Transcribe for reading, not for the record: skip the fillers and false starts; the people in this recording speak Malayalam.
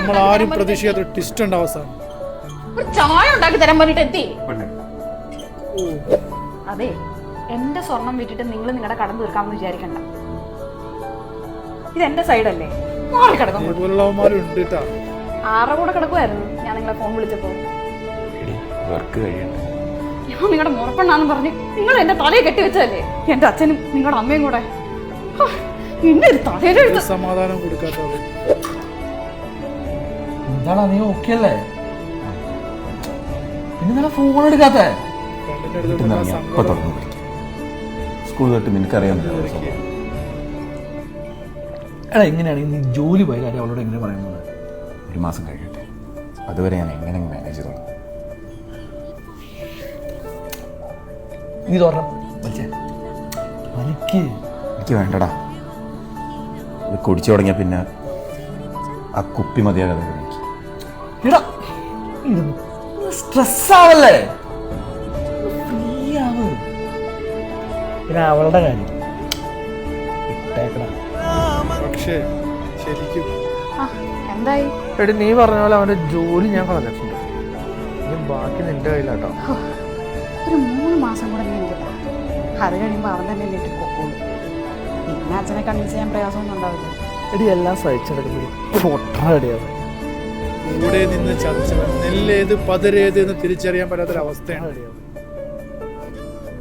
നമ്മൾ ആരും പ്രതീക്ഷിക്കാത്ത ട്വിസ്റ്റ് ഉണ്ട് അവസാനം. ഒരു ചായ ഉണ്ടാക്കി തരാൻ വേണ്ടിട്ട് എത്തി. അതെ, എന്റെ സ്വർണം വിറ്റിട്ട് നിങ്ങൾ നിങ്ങളുടെ കടം തീർക്കാമെന്ന് വിചാരിക്കണ്ട. ഇതെന്റെ സൈഡല്ലേ, കിടക്കുന്നുണ്ട്. ആരുടെ കൂടെ കിടക്കുമായിരുന്നു ഞാൻ നിങ്ങളെ ഫോൺ വിളിച്ചപ്പോ. ഞാൻ നിങ്ങളുടെ മുറപ്പെണ്ണാന്ന് പറഞ്ഞ് നിങ്ങൾ എന്റെ തലയെ കെട്ടിവെച്ചതല്ലേ, എന്റെ അച്ഛനും നിങ്ങളുടെ അമ്മയും കൂടെ. എന്നെ ഒരു തലയിലെഴുത്ത്. സമാധാനം കൊടുക്കാത്തത് എന്താണ്? നീ ഓക്കെ അല്ലേ? പിന്നെ നിന്നെ ഫോൺ എടുക്കാത്ത സ്കൂൾ തൊട്ട് നിനക്കറിയാം. എടാ, എങ്ങനെയാണെങ്കിൽ നീ ജോലി പോയ കാര്യം അവളോട് എങ്ങനെ പറയുന്നത്? ഒരു മാസം കഴിയട്ടെ, അതുവരെ ഞാൻ എങ്ങനെ മാനേജ് ചെയ്തോളാം. നീ തോരണം എനിക്ക് വേണ്ടടാ. ഇത് കുടിച്ചു തുടങ്ങിയ പിന്നെ ആ കുപ്പി മതിയാകാതെ എനിക്ക്. സ്ട്രെസ്സാവല്ലേ? പിന്നെ അവളുടെ കാര്യം പക്ഷേ ശരിക്കും എന്തായി? എടി, നീ പറഞ്ഞ പോലെ അവന്റെ ജോലി ഞാൻ കളഞ്ഞിട്ടുണ്ട്. ഇനി ബാക്കി നിന്റെ കയ്യിലാട്ടോ. ഒരു 3 മാസം കൂടെ നീ എനിക്ക് തരാം. അത് കഴിയുമ്പോൾ അവൻ തന്നെ എന്നെ ഇട്ട് പൊക്കോളൂ. പിന്നെ അച്ഛനെ കൺവിൻസ് ചെയ്യാൻ പ്രയാസമൊന്നും ഉണ്ടാവില്ല. എടി, എല്ലാം സഹിച്ചെടുക്കുന്നത് പൊട്ട റെഡിയാവും. കൂടെ നിന്ന് ചതച്ചവൻ നെല്ലേത് പതരേത് എന്ന് തിരിച്ചറിയാൻ പറ്റാത്തൊരവസ്ഥയാണ്.